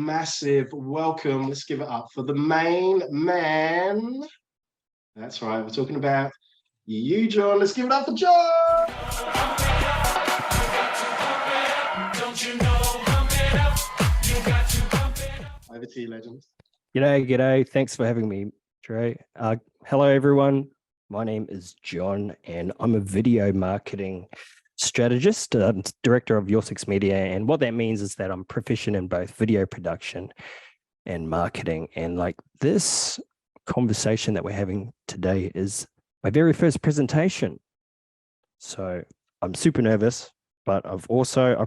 massive welcome. Let's give it up for the main man. That's right, we're talking about you, John. Let's give it up for John. Over to you, legend. G'day. Thanks for having me, Trey. Hello, everyone. My name is John, and I'm a video marketing strategist, director of Your Six Media. And what that means is that I'm proficient in both video production and marketing. And like this conversation that we're having today is my very first presentation. So I'm super nervous, but I've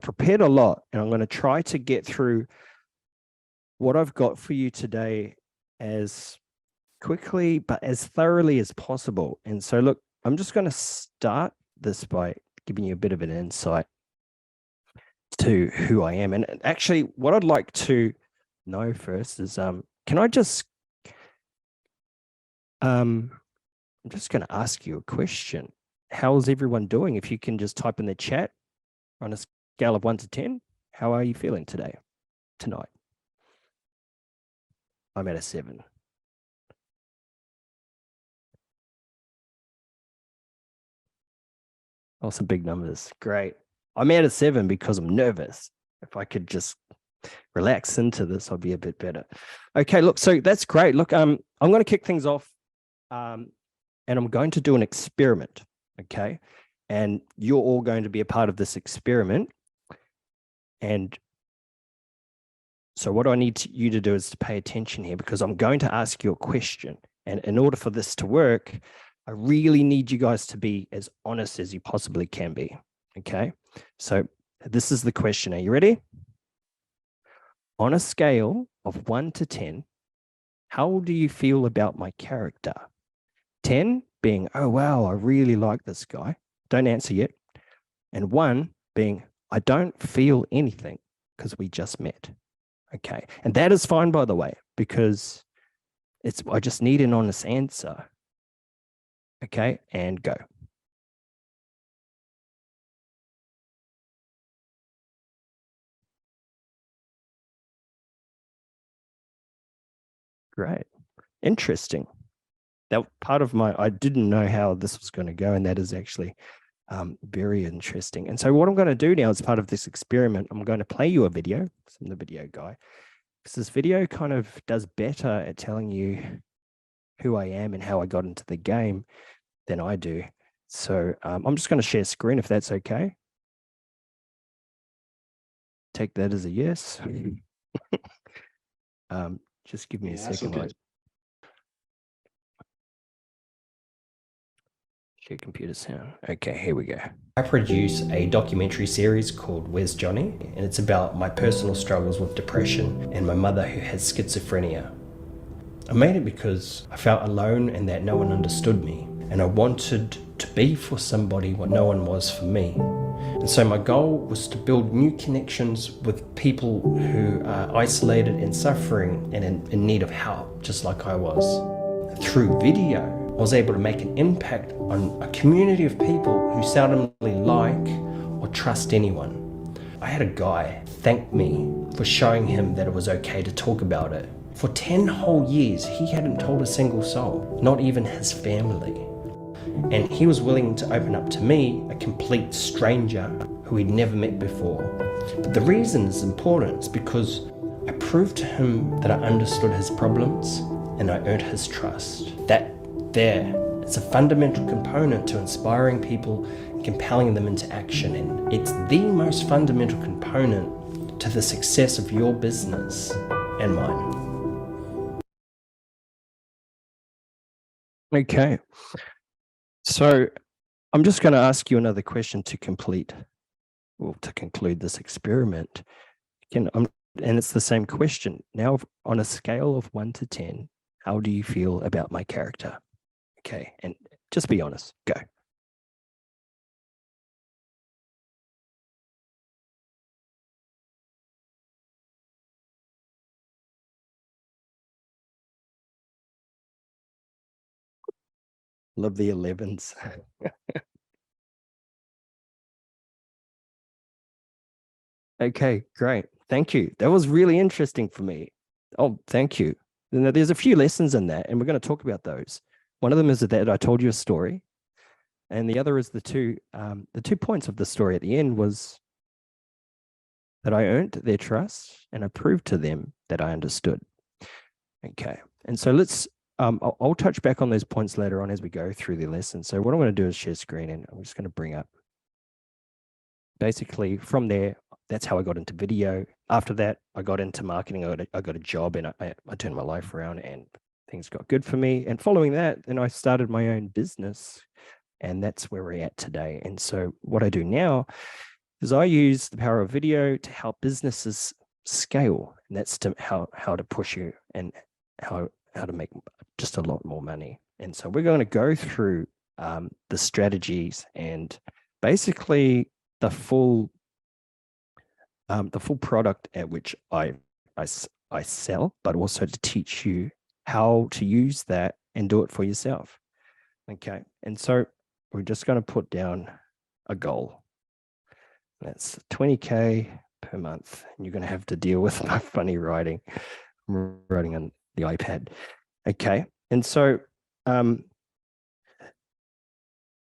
prepared a lot, and I'm going to try to get through what I've got for you today as quickly, but as thoroughly as possible. And so, look, I'm just going to start this by giving you a bit of an insight to who I am. And actually, what I'd like to know first is, can I just, I'm just going to ask you a question. How's everyone doing? If you can just type in the chat on a scale of 1 to 10, how are you feeling tonight? I'm at a 7. Oh, some big numbers. Great. I'm at a 7 because I'm nervous. If I could just relax into this, I'd be a bit better. Okay, look, so that's great. Look, I'm going to kick things off, and I'm going to do an experiment, okay? And you're all going to be a part of this experiment. And so what I need you to do is to pay attention here, because I'm going to ask you a question. And in order for this to work, I really need you guys to be as honest as you possibly can be, okay? So this is the question. Are you ready? On a scale of 1 to 10, how do you feel about my character? 10 being, oh, wow, I really like this guy. Don't answer yet. And 1 being, I don't feel anything because we just met. Okay. And that is fine, by the way, because I just need an honest answer. Okay, and go. Great. Interesting. That part of I didn't know how this was going to go, and that is actually very interesting. And so what I'm going to do now as part of this experiment, I'm going to play you a video. I'm the video guy. Because this video kind of does better at telling you who I am and how I got into the game than I do. So I'm just going to share screen if that's okay. Take that as a yes. Just give me a second. Okay. Share computer sound. Okay, here we go. I produce a documentary series called Where's Johnny? And it's about my personal struggles with depression and my mother who has schizophrenia. I made it because I felt alone and that no one understood me. And I wanted to be for somebody what no one was for me. And so my goal was to build new connections with people who are isolated and suffering and in need of help, just like I was. Through video, I was able to make an impact on a community of people who seldomly like or trust anyone. I had a guy thank me for showing him that it was okay to talk about it. For 10 whole years, he hadn't told a single soul, not even his family. And he was willing to open up to me, a complete stranger who he'd never met before. But the reason it's important is because I proved to him that I understood his problems and I earned his trust. That there, it's a fundamental component to inspiring people and compelling them into action. And it's the most fundamental component to the success of your business and mine. Okay. So I'm just going to ask you another question to conclude this experiment. And it's the same question. Now, on a scale of 1 to 10, how do you feel about my character? Okay, and just be honest. Go. Love the 11s. Okay, great. Thank you. That was really interesting for me. Oh, thank you. There's a few lessons in that, and we're going to talk about those. One of them is that I told you a story, and the other is the two points of the story at the end was that I earned their trust and I proved to them that I understood. Okay, and so I'll touch back on those points later on as we go through the lesson. So what I'm going to do is share screen, and I'm just going to bring up. Basically, from there, that's how I got into video. After that, I got into marketing. I got a job, and I turned my life around, and things got good for me. And following that, then I started my own business, and that's where we're at today. And so what I do now is I use the power of video to help businesses scale, and that's how to push you and how to make just a lot more money. And so we're going to go through the strategies and basically the full product at which I sell, but also to teach you how to use that and do it for yourself. Okay, and so we're just going to put down a goal. That's 20K per month. And you're going to have to deal with my funny writing. I'm writing on the iPad. Okay, and so a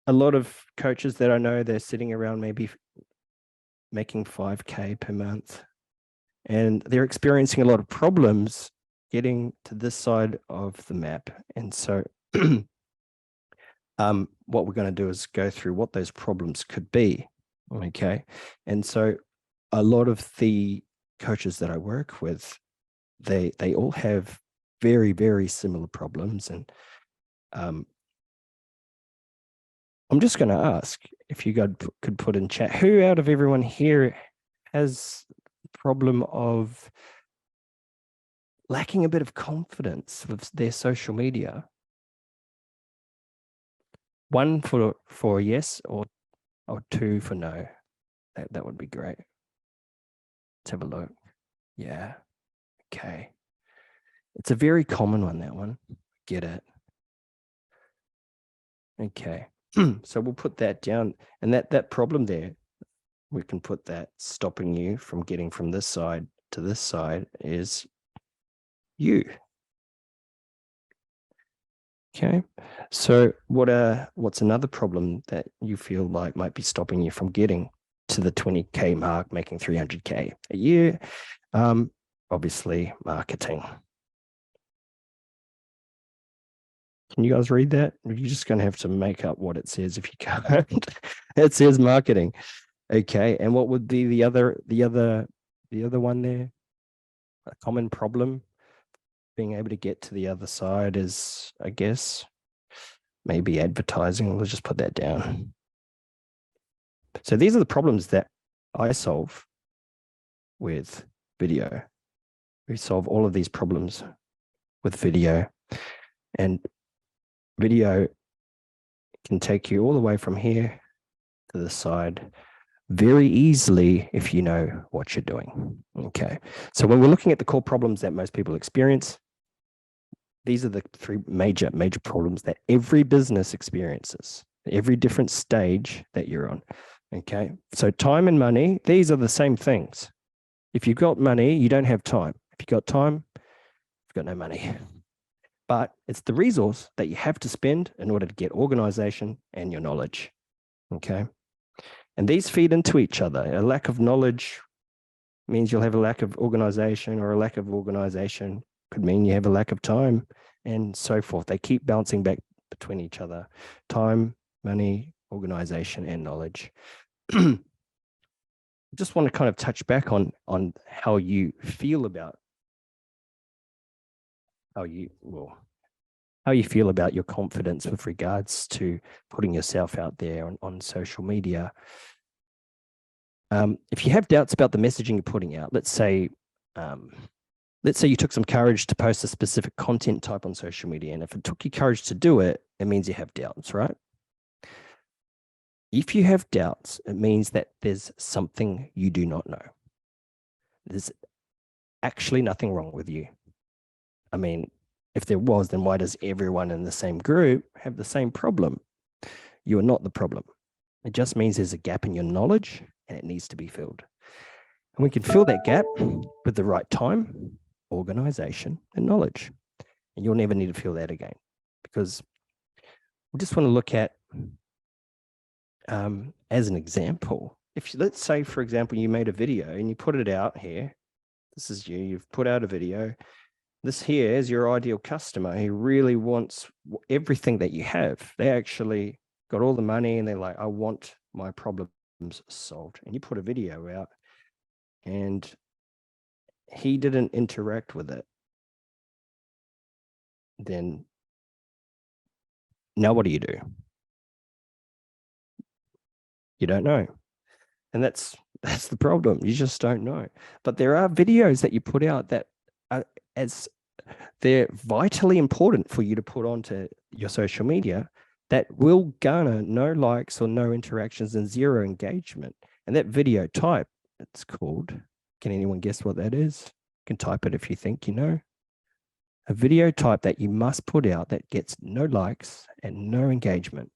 lot of coaches that I know, they're sitting around maybe making 5K per month, and they're experiencing a lot of problems getting to this side of the map. And so what we're going to do is go through what those problems could be. Okay, and so a lot of the coaches that I work with, they all have very, very similar problems. And I'm just going to ask if you guys could put in chat, who out of everyone here has the problem of lacking a bit of confidence with their social media? One for yes, or two for no. That would be great. Let's have a look. Yeah. Okay. It's a very common one, that one. Get it. Okay. So we'll put that down, and that problem there, we can put that stopping you from getting from this side to this side is you. Okay. So what's another problem that you feel like might be stopping you from getting to the 20K mark, making 300K a year? Obviously marketing. Can you guys read that? You're just going to have to make up what it says if you can't. It says marketing. Okay. And what would be the other one there? A common problem being able to get to the other side is, I guess, maybe advertising. Let's just put that down. So these are the problems that I solve with video. We solve all of these problems with video, and video can take you all the way from here to the side very easily if you know what you're doing. Okay. So when we're looking at the core problems that most people experience, these are the three major problems that every business experiences, every different stage that you're on. Okay. So time and money, these are the same things. If you've got money, you don't have time. If you've got time, you've got no money. But it's the resource that you have to spend in order to get organization and your knowledge. Okay. And these feed into each other. A lack of knowledge means you'll have a lack of organization, or a lack of organization could mean you have a lack of time, and so forth. They keep bouncing back between each other. Time, money, organization, and knowledge. Just want to kind of touch back on how you feel about how you feel about your confidence with regards to putting yourself out there on social media. If you have doubts about the messaging you're putting out, let's say you took some courage to post a specific content type on social media, and if it took you courage to do it, it means you have doubts, right? If you have doubts, it means that there's something you do not know. There's actually nothing wrong with you. I mean, if there was, then why does everyone in the same group have the same problem? You are not the problem. It just means there's a gap in your knowledge and it needs to be filled. And we can fill that gap with the right time, organization, and knowledge. And you'll never need to feel that again, because we just want to look at, as an example, if let's say, for example, you made a video and you put it out here. This is you've put out a video. This here is your ideal customer. He really wants everything that you have. They actually got all the money and they're like, I want my problems solved. And you put a video out and he didn't interact with it. Then now what do? You don't know. And that's the problem. You just don't know. But there are videos that you put out that are, as they're vitally important for you to put onto your social media, that will garner no likes or no interactions and zero engagement. And that video type, it's called, can anyone guess what that is? You can type it if you think you know. A video type that you must put out that gets no likes and no engagement.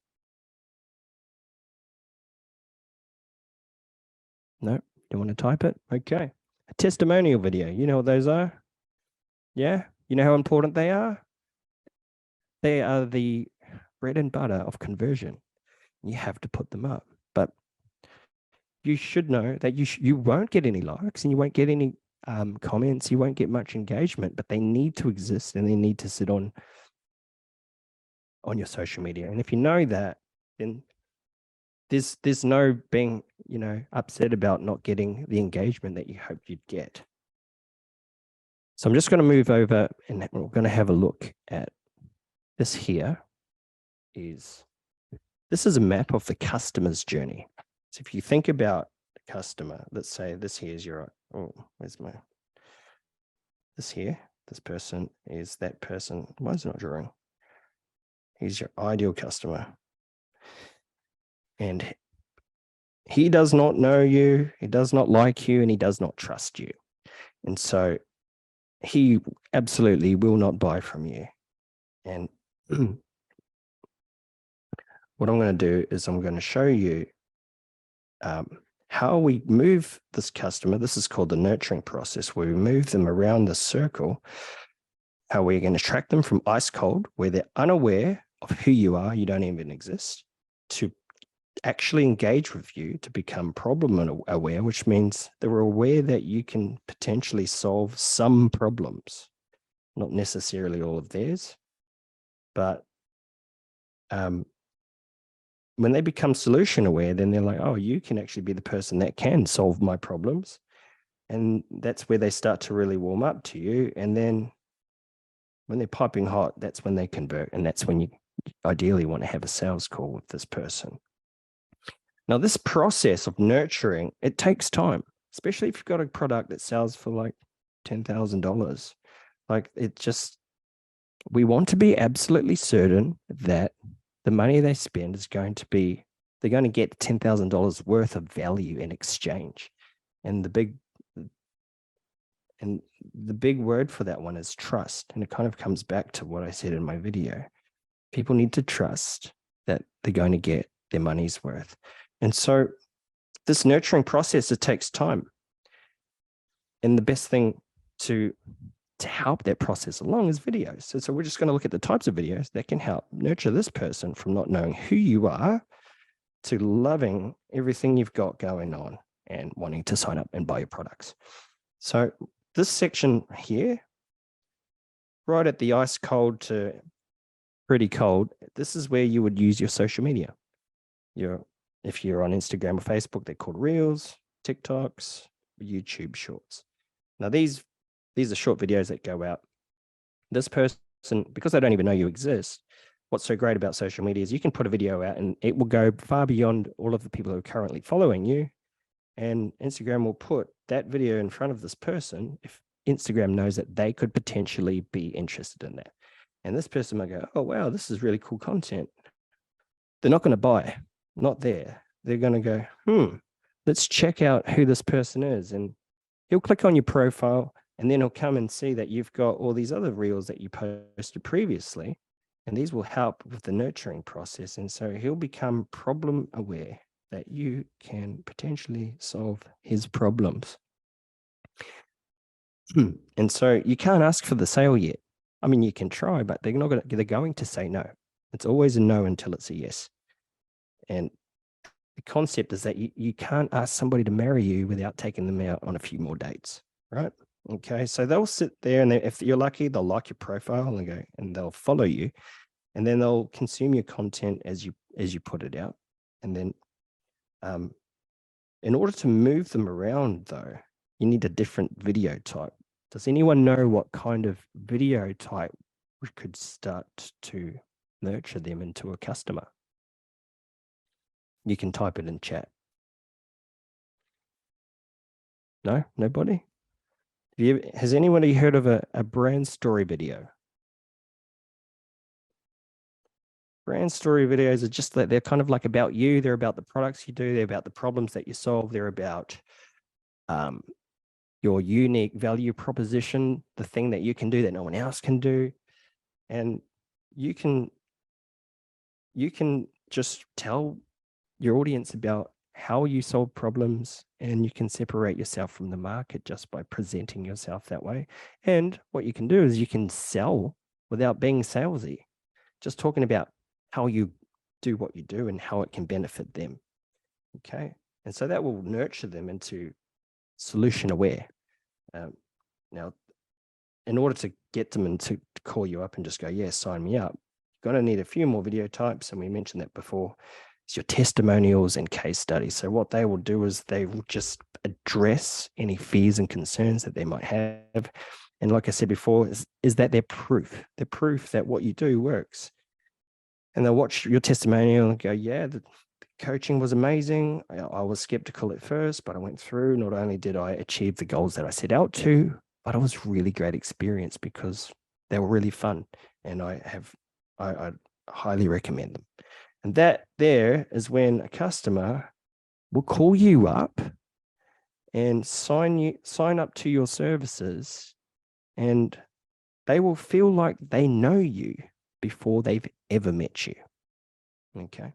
No, you want to type it? Okay. A testimonial video. You know what those are? Yeah. You know how important they are? They are the bread and butter of conversion. You have to put them up. But you should know that you won't get any likes and you won't get any comments. You won't get much engagement, but they need to exist and they need to sit on your social media. And if you know that, then there's no being, upset about not getting the engagement that you hoped you'd get. So I'm just going to move over and we're going to have a look at this here. This is a map of the customer's journey. So if you think about the customer, let's say this here is your, this person is that person. Why is it not drawing? He's your ideal customer. And he does not know you, he does not like you, and he does not trust you. And so he absolutely will not buy from you. And what I'm going to do is I'm going to show you how we move this customer. This is called the nurturing process, where we move them around the circle, how we're going to track them from ice cold, where they're unaware of who you are, you don't even exist, to actually engage with you, to become problem aware, which means they're aware that you can potentially solve some problems, not necessarily all of theirs. But when they become solution aware, then they're like, oh, you can actually be the person that can solve my problems. And that's where they start to really warm up to you. And then when they're piping hot, that's when they convert. And that's when you ideally want to have a sales call with this person. Now, this process of nurturing, it takes time, especially if you've got a product that sells for like $10,000. Like we want to be absolutely certain that the money they spend is going to be, they're going to get $10,000 worth of value in exchange. And the big word for that one is trust. And it kind of comes back to what I said in my video. People need to trust that they're going to get their money's worth. And so this nurturing process, it takes time. And the best thing to help that process along is videos. So we're just going to look at the types of videos that can help nurture this person from not knowing who you are to loving everything you've got going on and wanting to sign up and buy your products. So this section here, right at the ice cold to pretty cold, this is where you would use your social media. If you're on Instagram or Facebook, they're called Reels, TikToks, YouTube Shorts. Now, these are short videos that go out. This person, because they don't even know you exist, what's so great about social media is you can put a video out and it will go far beyond all of the people who are currently following you. And Instagram will put that video in front of this person if Instagram knows that they could potentially be interested in that. And this person might go, oh, wow, this is really cool content. They're not going to buy. Not there. They're going to go, let's check out who this person is. And he'll click on your profile and then he'll come and see that you've got all these other reels that you posted previously. And these will help with the nurturing process. And so he'll become problem aware that you can potentially solve his problems. And so you can't ask for the sale yet. I mean, you can try, but they're going to say no. It's always a no until it's a yes. And the concept is that you can't ask somebody to marry you without taking them out on a few more dates, right? Okay, so they'll sit there, and if you're lucky, they'll like your profile and they'll follow you, and then they'll consume your content as you put it out. And then in order to move them around, though, you need a different video type. Does anyone know what kind of video type could start to nurture them into a customer? You can type it in chat. No, nobody? Has anybody heard of a brand story video? Brand story videos are just that they're kind of like about you. They're about the products you do. They're about the problems that you solve. They're about your unique value proposition, the thing that you can do that no one else can do. And you can just tell your audience about how you solve problems, and you can separate yourself from the market just by presenting yourself that way. And what you can do is you can sell without being salesy, just talking about how you do what you do and how it can benefit them. Okay. And so that will nurture them into solution aware. Now, in order to get them and to call you up and just go, yeah, sign me up, you're going to need a few more video types. And we mentioned that before. It's your testimonials and case studies. So what they will do is they will just address any fears and concerns that they might have. And like I said before, is that they're proof. They're proof that what you do works. And they'll watch your testimonial and go, yeah, the coaching was amazing. I was skeptical at first, but I went through. Not only did I achieve the goals that I set out to, but it was really great experience because they were really fun. And I highly recommend them. And that there is when a customer will call you up and sign up to your services, and they will feel like they know you before they've ever met you. Okay.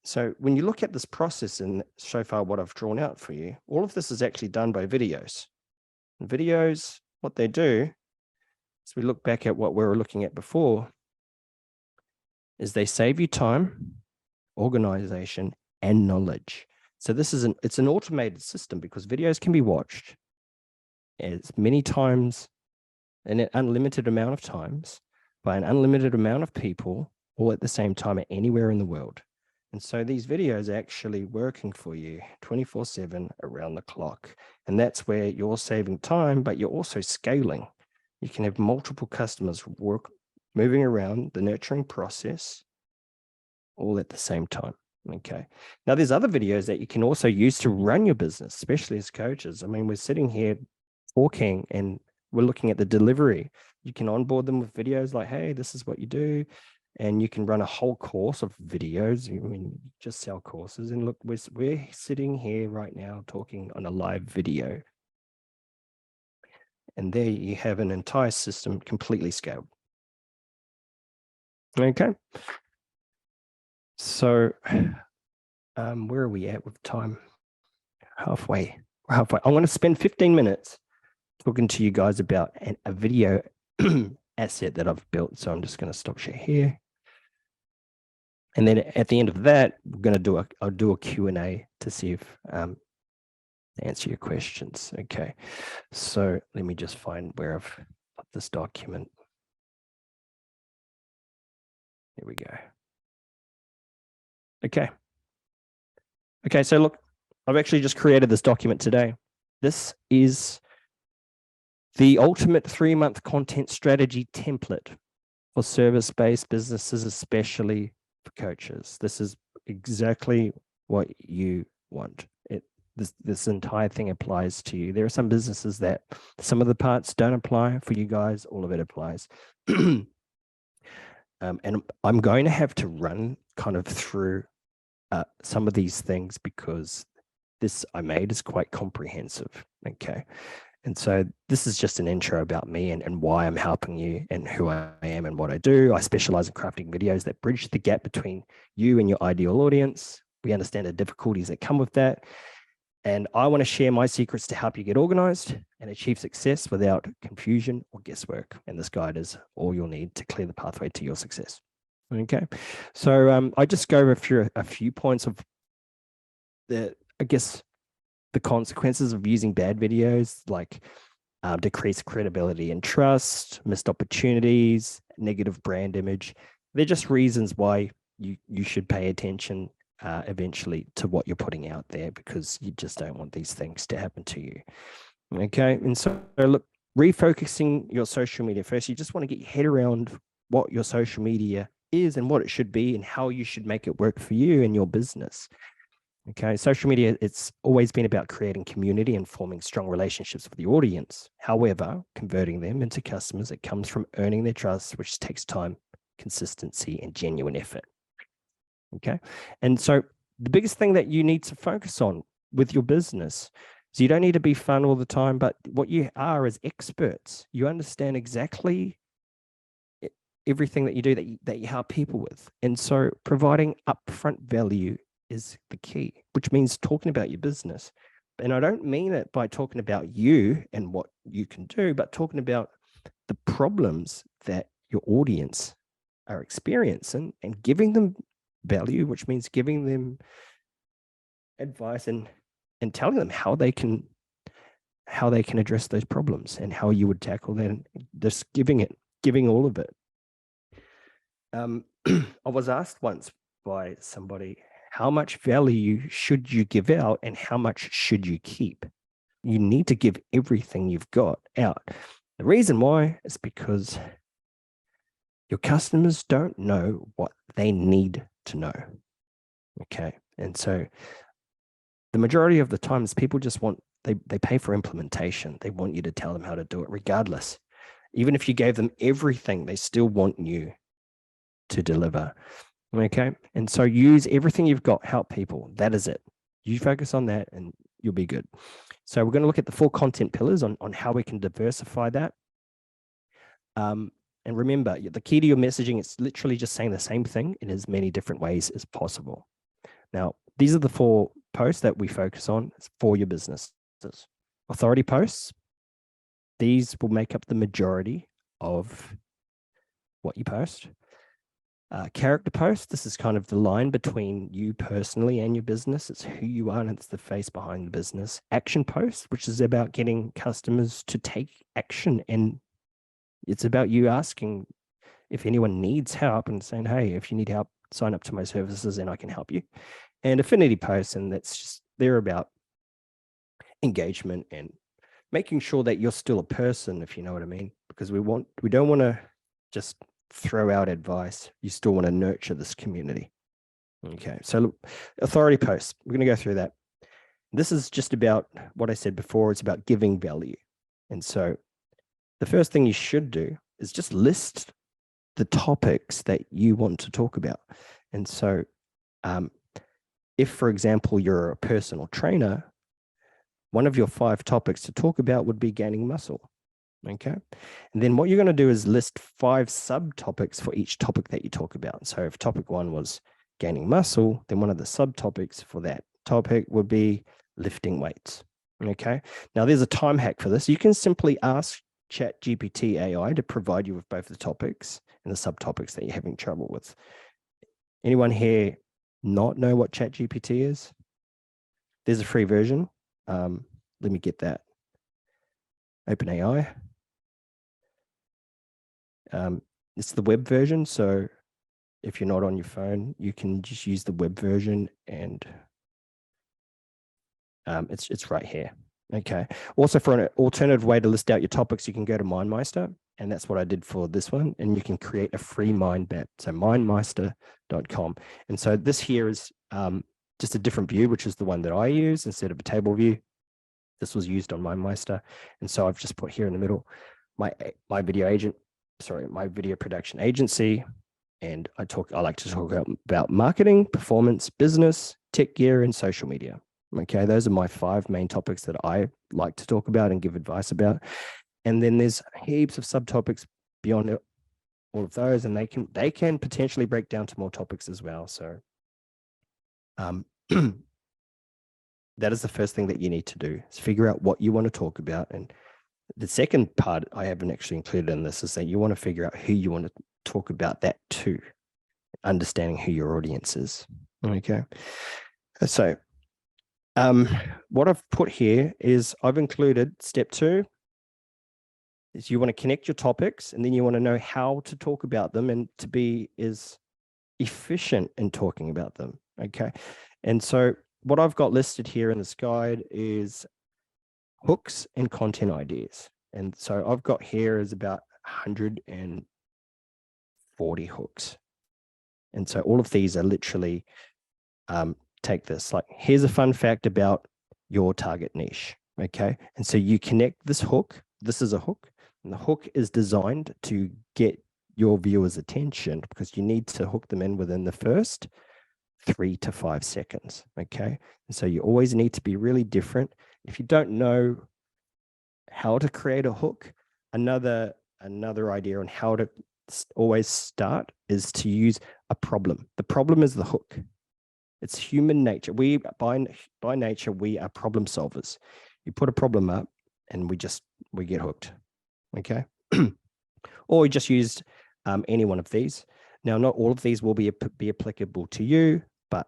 So when you look at this process and so far what I've drawn out for you, all of this is actually done by videos. And videos, what they do, as we look back at what we were looking at before, is they save you time, organization, and knowledge. So it's an automated system because videos can be watched as many times, an unlimited amount of times, by an unlimited amount of people, all at the same time anywhere in the world. And so these videos are actually working for you 24/7 around the clock. And that's where you're saving time, but you're also scaling. You can have multiple customers moving around the nurturing process all at the same time. Okay. Now there's other videos that you can also use to run your business, especially as coaches. I mean, we're sitting here talking and we're looking at the delivery. You can onboard them with videos like, hey, this is what you do. And you can run a whole course of videos. I mean, just sell courses. And look, we're sitting here right now talking on a live video. And there you have an entire system completely scaled. Okay. So where are we at with time? Halfway. I'm going to spend 15 minutes talking to you guys about a video asset that I've built. So I'm just going to stop share here. And then at the end of that, we're going to I'll do a Q&A to see if to answer your questions. Okay. So let me just find where I've put this document. There we go. Okay. Okay, so look, I've actually just created this document today. This is the ultimate 3-month content strategy template for service-based businesses, especially for coaches. This is exactly what you want. This entire thing applies to you. There are some businesses that some of the parts don't apply. For you guys, all of it applies. And I'm going to have to run kind of through some of these things because this I made is quite comprehensive. Okay. And so this is just an intro about me and why I'm helping you and who I am and what I do. I specialize in crafting videos that bridge the gap between you and your ideal audience. We understand the difficulties that come with that. And I want to share my secrets to help you get organized and achieve success without confusion or guesswork. And this guide is all you'll need to clear the pathway to your success. Okay. So I just go through a few points of the consequences of using bad videos, like decreased credibility and trust, missed opportunities, negative brand image. They're just reasons why you should pay attention eventually to what you're putting out there, because you just don't want these things to happen to you. Okay. And so look, refocusing your social media first, you just want to get your head around what your social media is and what it should be and how you should make it work for you and your business. Okay, social media, it's always been about creating community and forming strong relationships with the audience. However, converting them into customers, it comes from earning their trust, which takes time, consistency, and genuine effort. Okay, and so the biggest thing that you need to focus on with your business is you don't need to be fun all the time, but what you are is experts. You understand exactly everything that you do, that you help people with. And so providing upfront value is the key, which means talking about your business. And I don't mean it by talking about you and what you can do, but talking about the problems that your audience are experiencing and giving them value, which means giving them advice and telling them how they can address those problems and how you would tackle them. Just giving all of it. I was asked once by somebody, how much value should you give out and how much should you keep? You need to give everything you've got out. The reason why is because your customers don't know what they need to know. Okay. And so the majority of the times people just want, they pay for implementation. They want you to tell them how to do it regardless. Even if you gave them everything, they still want you to deliver. Okay. And so use everything you've got, help people. That is it. You focus on that and you'll be good. So we're going to look at the 4 content pillars on how we can diversify that. And remember, the key to your messaging is literally just saying the same thing in as many different ways as possible. Now, these are the 4 posts that we focus on for your businesses. Authority posts. These will make up the majority of what you post. Character post, this is kind of the line between you personally and your business. It's who you are and it's the face behind the business. Action post, which is about getting customers to take action, and it's about you asking if anyone needs help and saying, hey, if you need help, sign up to my services and I can help you. And affinity posts, and they're about engagement and making sure that you're still a person, if you know what I mean, because we don't want to just throw out advice. You still want to nurture this community. Okay, so look, authority posts, we're going to go through that. This is just about what I said before. It's about giving value. And so the first thing you should do is just list the topics that you want to talk about. And so if, for example, you're a personal trainer, one of your 5 topics to talk about would be gaining muscle. Okay. And then what you're going to do is list 5 subtopics for each topic that you talk about. So if topic 1 was gaining muscle, then one of the subtopics for that topic would be lifting weights. Okay. Now there's a time hack for this. You can simply ask ChatGPT AI to provide you with both the topics and the subtopics that you're having trouble with. Anyone here not know what ChatGPT is? There's a free version. Let me get that. OpenAI. It's the web version. So if you're not on your phone, you can just use the web version, and it's right here. Okay. Also, for an alternative way to list out your topics, you can go to MindMeister, and that's what I did for this one. And you can create a free mind map. So mindmeister.com. And so this here is just a different view, which is the one that I use instead of a table view. This was used on MindMeister. And so I've just put here in the middle my video production agency. And I like to talk about marketing, performance, business, tech gear, and social media. Okay, those are my 5 main topics that I like to talk about and give advice about. And then there's heaps of subtopics beyond all of those, and they can potentially break down to more topics as well. So That is the first thing that you need to do, is figure out what you want to talk about. And the second part I haven't actually included in this is that you want to figure out who you want to talk about that to, understanding who your audience is. Okay. So what I've put here is I've included step 2 is you want to connect your topics, and then you want to know how to talk about them and to be as efficient in talking about them. Okay. And so what I've got listed here in this guide is hooks and content ideas. And so I've got here is about 140 hooks. And so all of these are literally, take this, like, here's a fun fact about your target niche. Okay. And so you connect this hook. This is a hook, and the hook is designed to get your viewers' attention, because you need to hook them in within the first 3 to 5 seconds. Okay. And so you always need to be really different. If you don't know how to create a hook, another idea on how to always start is to use a problem. The problem is the hook. It's human nature. We, by nature, we are problem solvers. You put a problem up and we get hooked. Okay. Or we just used any one of these. Now, not all of these will be applicable to you, but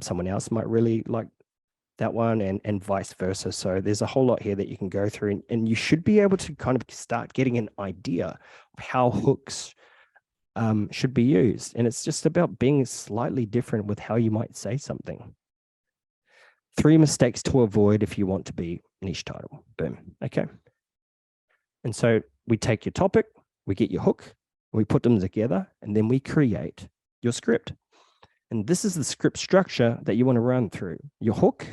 someone else might really like that one, and vice versa. So there's a whole lot here that you can go through, and you should be able to kind of start getting an idea of how hooks should be used. And it's just about being slightly different with how you might say something. 3 mistakes to avoid if you want to be niche title. Boom. Okay. And so we take your topic, we get your hook, we put them together, and then we create your script. And this is the script structure that you want to run through. Your hook,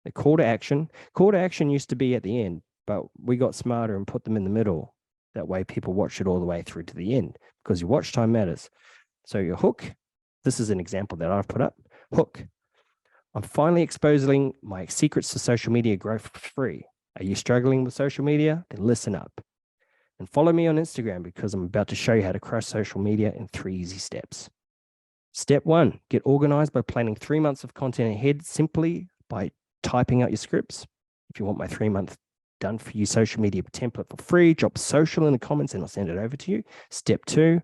the call to action. Call to action used to be at the end, but we got smarter and put them in the middle. That way people watch it all the way through to the end, because your watch time matters. So your hook, this is an example that I've put up. Hook, I'm finally exposing my secrets to social media growth for free. Are you struggling with social media? Then listen up. And follow me on Instagram, because I'm about to show you how to crush social media in 3 easy steps. Step 1, get organized by planning 3 months of content ahead simply by typing out your scripts. If you want my 3-month done for you social media template for free, drop social in the comments and I'll send it over to you. Step 2,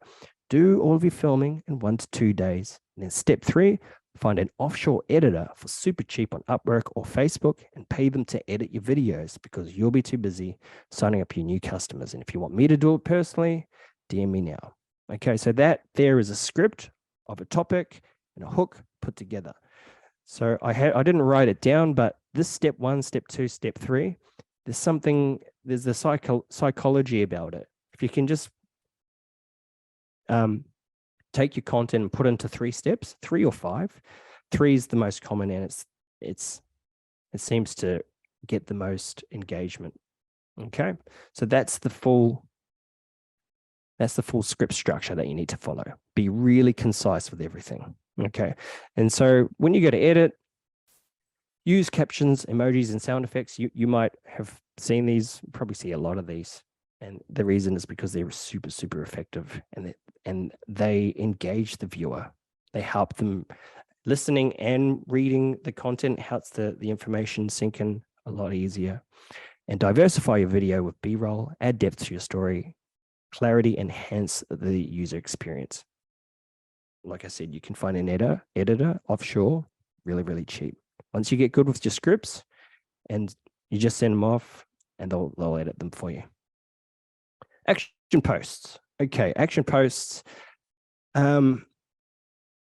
do all of your filming in 1 to 2 days. And then step 3, find an offshore editor for super cheap on Upwork or Facebook and pay them to edit your videos, because you'll be too busy signing up your new customers. And if you want me to do it personally, DM me now. Okay, so that there is a script of a topic and a hook put together. So I didn't write it down, but this step 1, step 2, step 3, there's the psychology about it. If you can just take your content and put into 3 steps, 3 or 5. 3 is the most common, and it seems to get the most engagement. Okay, so that's the full script structure that you need to follow. Be really concise with everything. Okay, and so when you go to edit, use captions, emojis, and sound effects. You might have seen these, probably see a lot of these, and the reason is because they're super, super effective, and they engage the viewer. They help them listening and reading the content, helps the information sink in a lot easier. And diversify your video with B-roll, add depth to your story, clarity, enhance the user experience. Like I said, you can find an editor offshore, really, really cheap. Once you get good with your scripts, and you just send them off and they'll edit them for you. Action posts. Okay, action posts.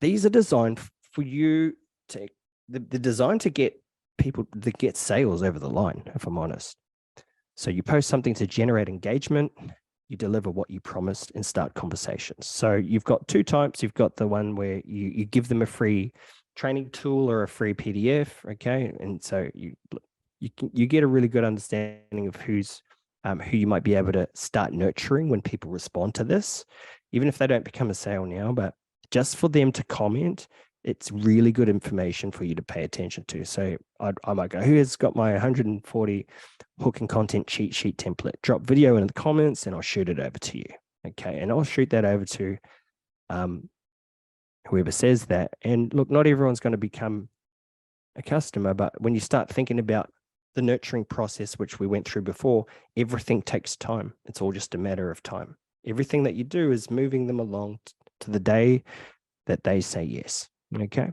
These are designed for you to, they're designed to get people, to get sales over the line, if I'm honest. So you post something to generate engagement, you deliver what you promised, and start conversations. So you've got 2 types. You've got the one where you give them a free training tool or a free PDF, okay? And so you get a really good understanding of who you might be able to start nurturing when people respond to this, even if they don't become a sale now, but just for them to comment, it's really good information for you to pay attention to. So I might go, who has got my 140 hook and content cheat sheet template? Drop video in the comments and I'll shoot it over to you. Okay. And I'll shoot that over to whoever says that. And look, not everyone's going to become a customer. But when you start thinking about the nurturing process, which we went through before, everything takes time. It's all just a matter of time. Everything that you do is moving them along to the day that they say yes. Okay.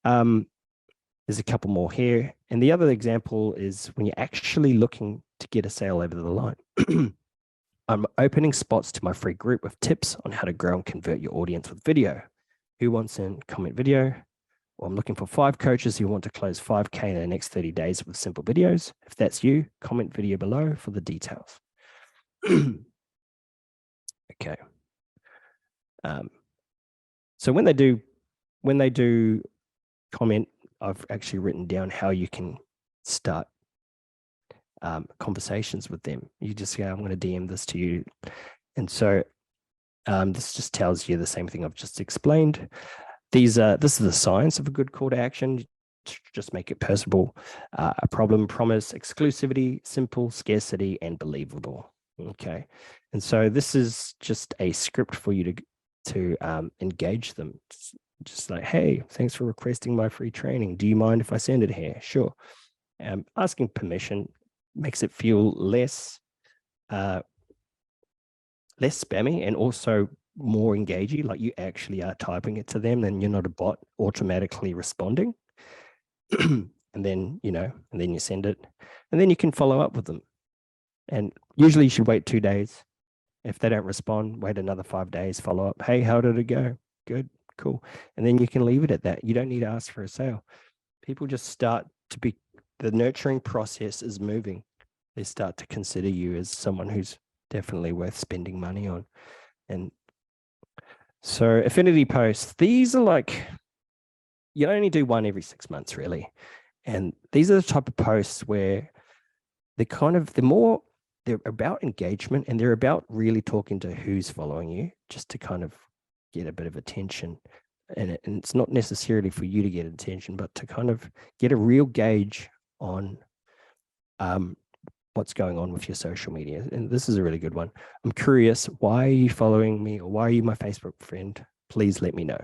There's a couple more here. And the other example is when you're actually looking to get a sale over the line. I'm opening spots to my free group with tips on how to grow and convert your audience with video. Who wants in? Comment video. Well, I'm looking for 5 coaches who want to close 5K in the next 30 days with simple videos. If that's you, comment video below for the details. Okay. So when they do comment, I've actually written down how you can start conversations with them. You just say, I'm going to DM this to you. And so this just tells you the same thing I've just explained. This is the science of a good call to action. Just make it personable. A problem, promise, exclusivity, simple, scarcity, and believable. Okay. And so this is just a script for you to engage them. Just like, hey, thanks for requesting my free training. Do you mind if I send it here? Sure. Asking permission makes it feel less spammy and also more engaging, like you actually are typing it to them and you're not a bot automatically responding. And then, and then you send it and then you can follow up with them. And usually you should wait 2 days. If they don't respond, wait another 5 days, follow up. Hey, how did it go? Good, cool. And then you can leave it at that. You don't need to ask for a sale. People just start to the nurturing process is moving. They start to consider you as someone who's definitely worth spending money on. And so affinity posts, these are like, you only do one every 6 months really. And these are the type of posts where they're about engagement and they're about really talking to who's following you just to kind of get a bit of attention. And it's not necessarily for you to get attention, but to kind of get a real gauge on what's going on with your social media. And this is a really good one. I'm curious, why are you following me, or why are you my Facebook friend? Please let me know.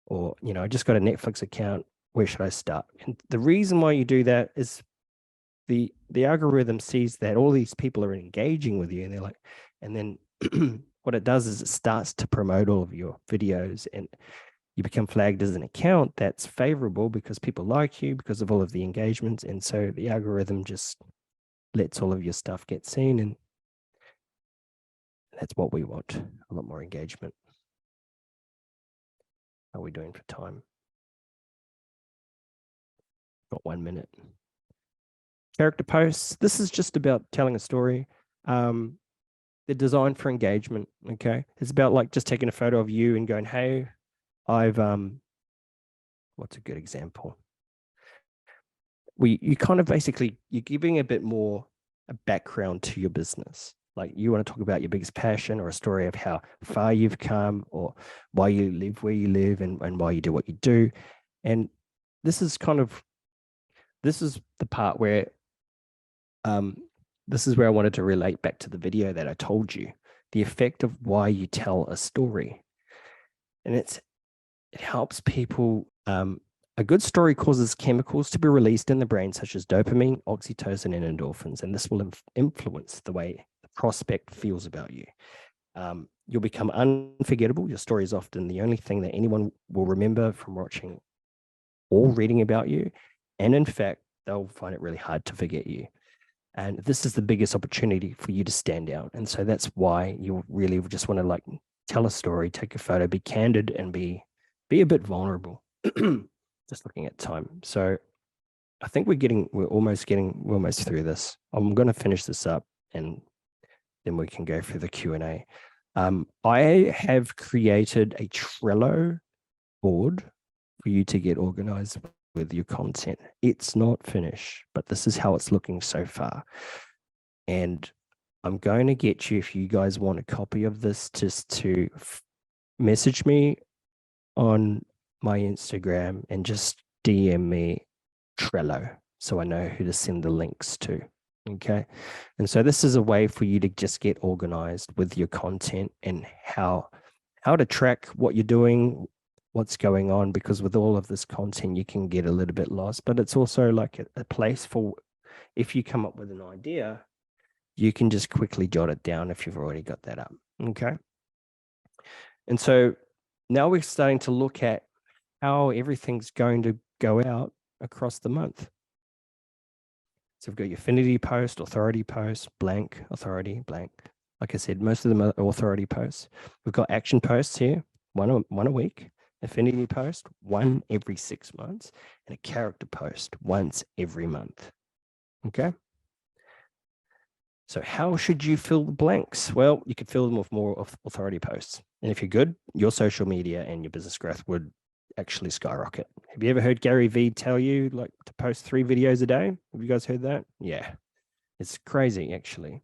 Or, I just got a Netflix account. Where should I start? And the reason why you do that is the algorithm sees that all these people are engaging with you, and they're like, and then what it does is it starts to promote all of your videos, and you become flagged as an account that's favorable because people like you because of all of the engagements. And so the algorithm just lets all of your stuff get seen, and that's what we want, a lot more engagement. How are we doing for time? Got 1 minute. Character posts. This is just about telling a story. They're designed for engagement. Okay. It's about like just taking a photo of you and going, hey, what's a good example? You kind of basically, you're giving a bit more a background to your business. Like you want to talk about your biggest passion, or a story of how far you've come, or why you live where you live, and why you do what you do. And this is the part where this is where I wanted to relate back to the video that I told you, the effect of why you tell a story. And it helps people. A good story causes chemicals to be released in the brain, such as dopamine, oxytocin, and endorphins, and this will influence the way the prospect feels about you. You'll become unforgettable. Your story is often the only thing that anyone will remember from watching or reading about you. And in fact, they'll find it really hard to forget you. And this is the biggest opportunity for you to stand out. And so that's why you really just want to like tell a story, take a photo, be candid, and be a bit vulnerable. Just looking at time. So I think we're almost through this. I'm going to finish this up and then we can go through the Q&A. I have created a Trello board for you to get organized with your content. It's not finished, but this is how it's looking so far. And I'm going to get you, if you guys want a copy of this, just to message me on my Instagram and just DM me Trello so I know who to send the links to. Okay. And so this is a way for you to just get organized with your content and how to track what you're doing, what's going on, because with all of this content, you can get a little bit lost, but it's also like a place for, if you come up with an idea, you can just quickly jot it down if you've already got that up. Okay. And so now we're starting to look at how everything's going to go out across the month. So we've got your affinity post, authority post, blank, authority, blank. Like I said, most of them are authority posts. We've got action posts here, one a week, affinity post, one every 6 months, and a character post once every month. Okay. So how should you fill the blanks? Well, you could fill them with more authority posts. And if you're good, your social media and your business growth would actually skyrocket. Have you ever heard Gary Vee tell you like to post 3 videos a day? Have you guys heard that? Yeah, it's crazy actually.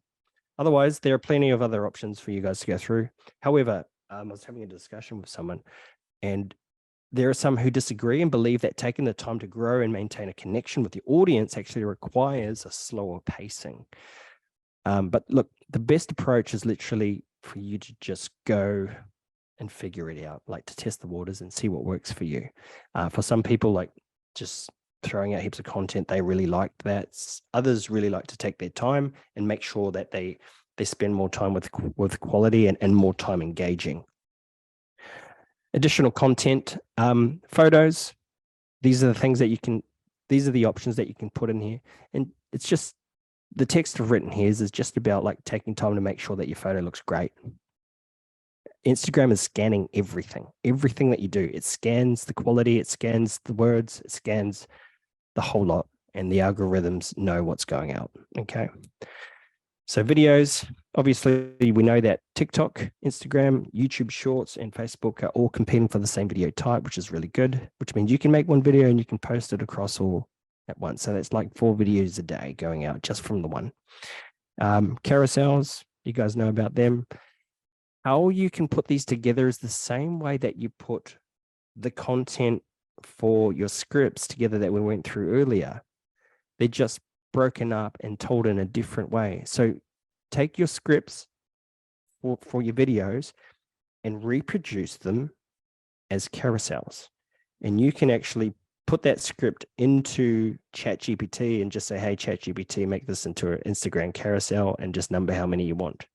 Otherwise, there are plenty of other options for you guys to go through. However, I was having a discussion with someone, and there are some who disagree and believe that taking the time to grow and maintain a connection with the audience actually requires a slower pacing. But look, the best approach is literally for you to just go and figure it out, like to test the waters and see what works for you. For some people, like just throwing out heaps of content, they really like that. Others really like to take their time and make sure that they spend more time with quality and more time engaging. Additional content, photos. These are the things that these are the options that you can put in here. And it's just, the text I've written here is just about like taking time to make sure that your photo looks great. Instagram is scanning everything that you do. It scans the quality, it scans the words, it scans the whole lot, and the algorithms know what's going out. Okay. So videos, obviously we know that TikTok, Instagram, YouTube Shorts, and Facebook are all competing for the same video type, which is really good, which means you can make one video and you can post it across all at once. So that's like 4 videos a day going out just from the one. Carousels, you guys know about them. How you can put these together is the same way that you put the content for your scripts together that we went through earlier. They're just broken up and told in a different way. So take your scripts for your videos and reproduce them as carousels. And you can actually put that script into ChatGPT and just say, hey, ChatGPT, make this into an Instagram carousel and just number how many you want.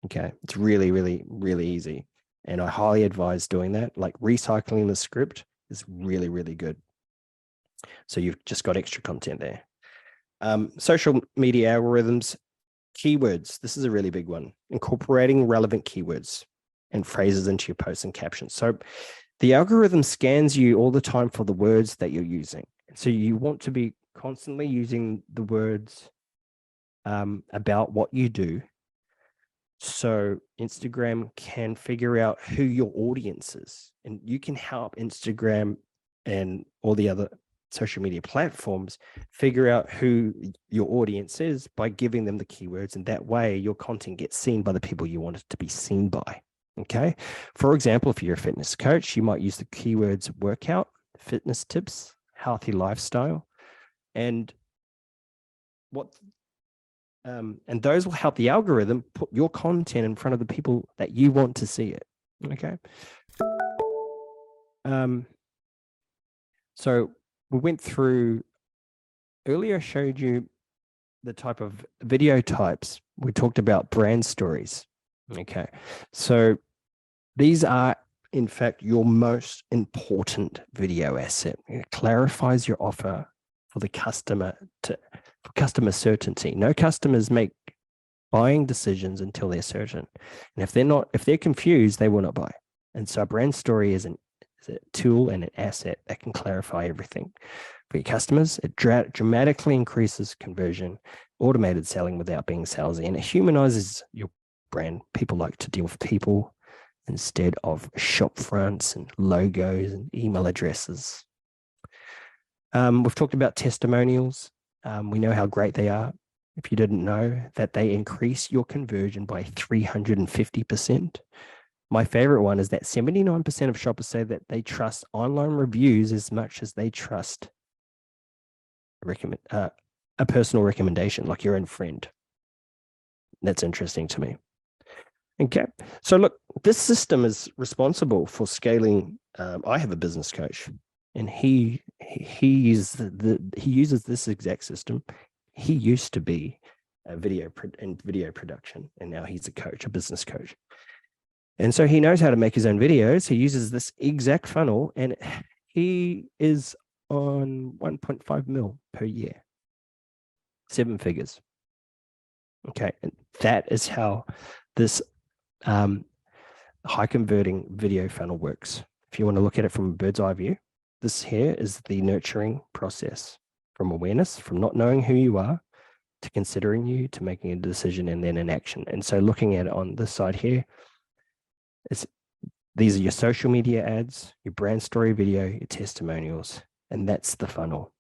Okay. It's really, really, really easy. And I highly advise doing that. Like recycling the script is really, really good. So you've just got extra content there. Social media algorithms, keywords. This is a really big one. Incorporating relevant keywords and phrases into your posts and captions. So the algorithm scans you all the time for the words that you're using. So you want to be constantly using the words about what you do. So Instagram can figure out who your audience is, and you can help Instagram and all the other social media platforms figure out who your audience is by giving them the keywords. And that way your content gets seen by the people you want it to be seen by. Okay. For example, if you're a fitness coach, you might use the keywords workout, fitness tips, healthy lifestyle, and those will help the algorithm put your content in front of the people that you want to see it. Okay. So we went through earlier, showed you the type of video types. We talked about brand stories. Okay. So these are, in fact, your most important video asset. It clarifies your offer for the customer for customer certainty. No customers make buying decisions until they're certain. And if they're confused, they will not buy. And so a brand story is a tool and an asset that can clarify everything for your customers. It dramatically increases conversion, automated selling without being salesy, and it humanizes your brand. People like to deal with people instead of shop fronts and logos and email addresses. We've talked about testimonials. We know how great they are. If you didn't know that they increase your conversion by 350%. My favorite one is that 79% of shoppers say that they trust online reviews as much as they trust a personal recommendation, like your own friend. That's interesting to me. Okay. So look, this system is responsible for scaling. I have a business coach, and he uses this exact system. He used to be a video production, and now he's a coach, a business coach. And so he knows how to make his own videos. He uses this exact funnel, and he is on 1.5 mil per year, 7 figures. Okay. And that is how this high converting video funnel works. If you want to look at it from a bird's eye view, this here is the nurturing process from awareness, from not knowing who you are, to considering you, to making a decision, and then an action. And so looking at it on this side here, these are your social media ads, your brand story video, your testimonials, and that's the funnel.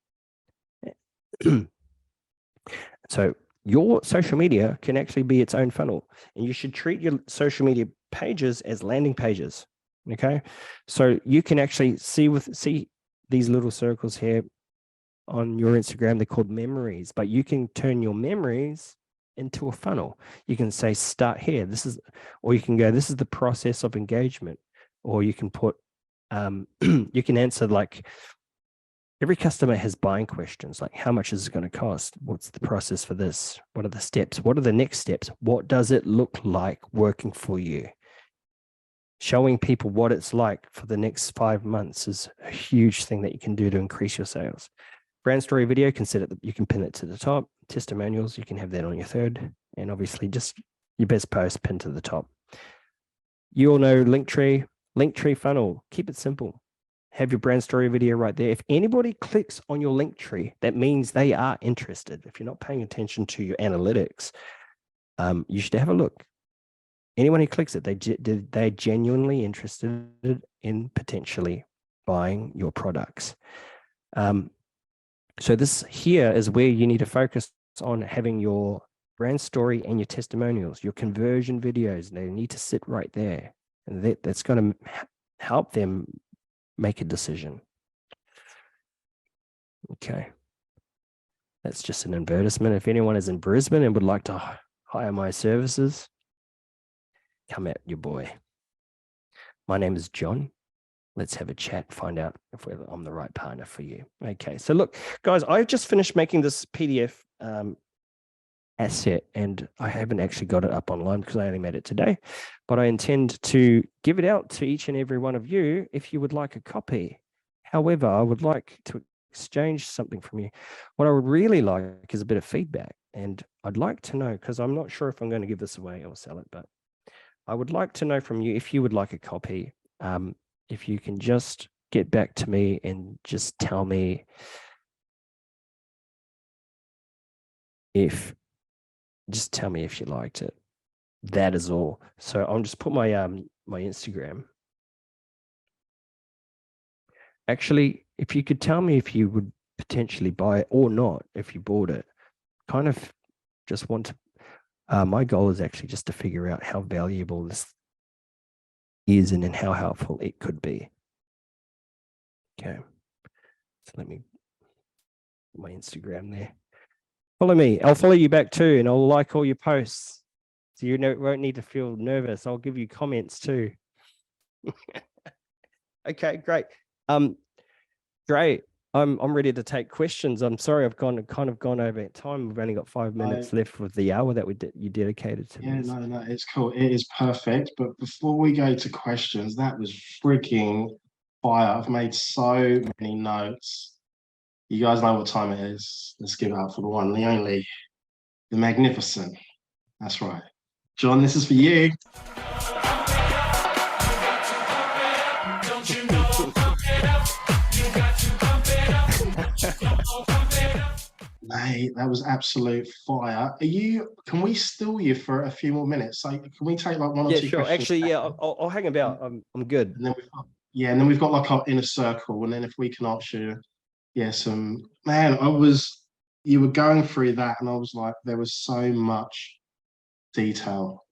So your social media can actually be its own funnel, and you should treat your social media pages as landing pages. Okay. So you can actually see these little circles here on your Instagram. They're called memories, but you can turn your memories into a funnel. You can say, start here. Or you can go, this is the process of engagement. Or you can put, you can answer like, every customer has buying questions, like how much is it going to cost? What's the process for this? What are the steps? What are the next steps? What does it look like working for you? Showing people what it's like for the next 5 months is a huge thing that you can do to increase your sales. Brand story video, you can pin it to the top. Testimonials, you can have that on your third. And obviously just your best post pinned to the top. You all know Linktree funnel. Keep it simple. Have your brand story video right there. If anybody clicks on your Linktree, that means they are interested. If you're not paying attention to your analytics, you should have a look. Anyone who clicks it, they're genuinely interested in potentially buying your products. So this here is where you need to focus on having your brand story and your testimonials, your conversion videos. They need to sit right there, and that's going to help them make a decision. Okay. That's just an advertisement. If anyone is in Brisbane and would like to hire my services, come at your boy. My name is John. Let's have a chat, find out if I'm the right partner for you. Okay. So look, guys, I've just finished making this PDF asset, and I haven't actually got it up online because I only made it today, but I intend to give it out to each and every one of you if you would like a copy. However, I would like to exchange something from you. What I would really like is a bit of feedback, and I'd like to know, because I'm not sure if I'm going to give this away or sell it, but I would like to know from you if you would like a copy. If you can just get back to me and just tell me if you liked it. That is all. So I'll just put my my Instagram. Actually, if you could tell me if you would potentially buy it or not, if you bought it, kind of just want to, my goal is actually just to figure out how valuable this is and then how helpful it could be. Okay. So let me put my Instagram there. Follow me. I'll follow you back too, and I'll like all your posts. So you won't need to feel nervous. I'll give you comments too. Okay, great. Great. I'm ready to take questions. I'm sorry I've kind of gone over time. We've only got 5 minutes left with the hour that you dedicated to yeah, this. No, it's cool. It is perfect. But before we go to questions, that was freaking fire. I've made so many notes. You guys know what time it is. Let's give it up for the one, the only, the magnificent. That's right. John, this is for you. Mate, that was absolute fire. Can we steal you for a few more minutes? So can we take like one or two sure. questions? Actually, yeah, I'll hang about. I'm good. And then we've got like our inner circle, and then if we can ask you, you were going through that, and I was like, there was so much detail,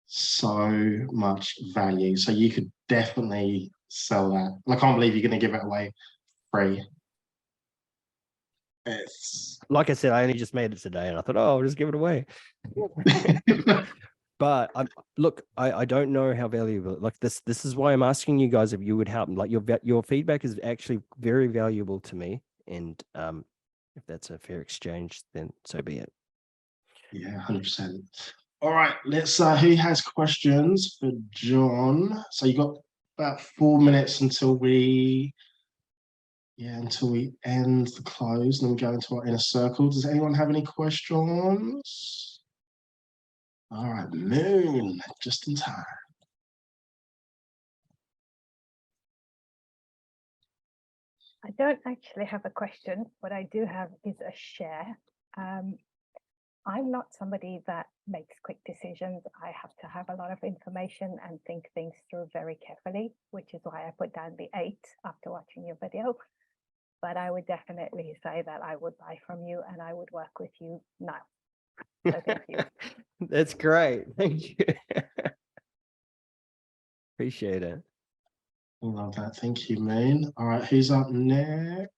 so much value. So you could definitely sell that. And I can't believe you're going to give it away free. It's like I said, I only just made it today, and I thought, I'll just give it away. But look, I don't know how valuable, like this is why I'm asking you guys if you would help. Like your feedback is actually very valuable to me. And if that's a fair exchange, then so be it. Yeah, 100%. All right, let's who has questions for John? So you got about 4 minutes until we end the close, and then we go into our inner circle. Does anyone have any questions? All right, Moon, just in time. I don't actually have a question. What I do have is a share. I'm not somebody that makes quick decisions. I have to have a lot of information and think things through very carefully, which is why I put down the 8 after watching your video. But I would definitely say that I would buy from you and I would work with you now. So thank you. That's great. Thank you. Appreciate it. I love that. Thank you, Moon. All right, who's up next?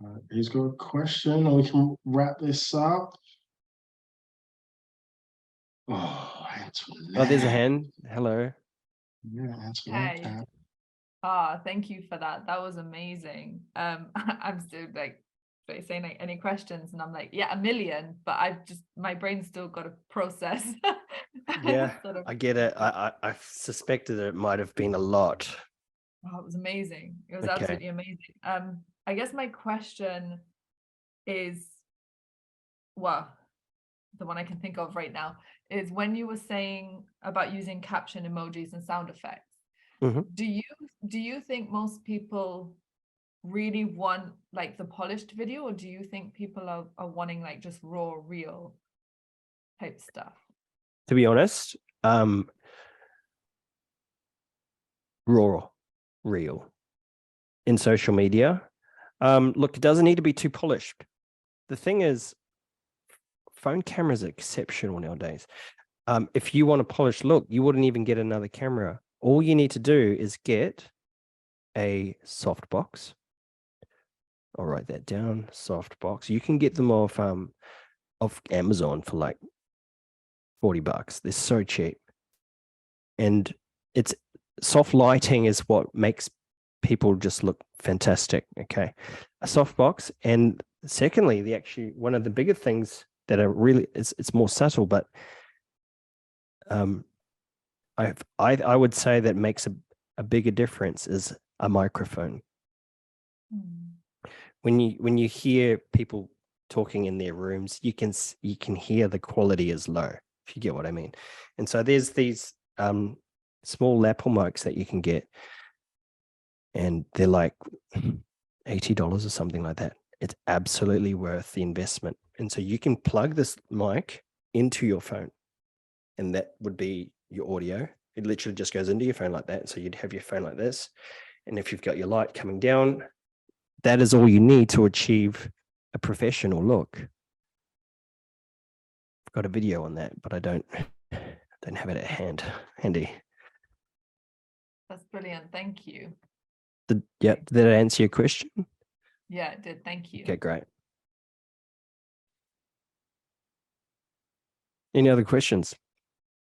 All right, who's got a question, or we can wrap this up? Oh, Antoinette. Oh, there's a hand. Hello. Yeah, Antoinette. Hey. Thank you for that. That was amazing. I'm still like saying like any questions, and I'm like, yeah, a million, but my brain's still got to process. Yeah, sort of. I get it. I suspected it might have been a lot. Oh, it was amazing. It was Okay. absolutely amazing. I guess my question is, well, the one I can think of right now is when you were saying about using caption emojis and sound effects. Mhm. Do you think most people really want like the polished video, or do you think people are wanting like just raw, real type stuff? To be honest, raw, real in social media. Look, it doesn't need to be too polished. The thing is, phone cameras are exceptional nowadays. If you want a polished look, you wouldn't even get another camera. All you need to do is get a softbox. I'll write that down. Softbox. You can get them off Amazon for like $40. They're so cheap. And it's soft lighting is what makes people just look fantastic. Okay. A softbox. And secondly, one of the bigger things that are really, it's more subtle, but I would say that makes a bigger difference is a microphone. When you hear people talking in their rooms, you can hear the quality is low, if you get what I mean. And so there's these small lapel mics that you can get, and they're like $80 or something like that. It's absolutely worth the investment. And so you can plug this mic into your phone, and that would be your audio. It literally just goes into your phone like that. So you'd have your phone like this, and if you've got your light coming down, that is all you need to achieve a professional look. I've got a video on that, but I don't have it at handy. That's brilliant. Thank you. Did that answer your question? Yeah, it did. Thank you. Okay, great. Any other questions?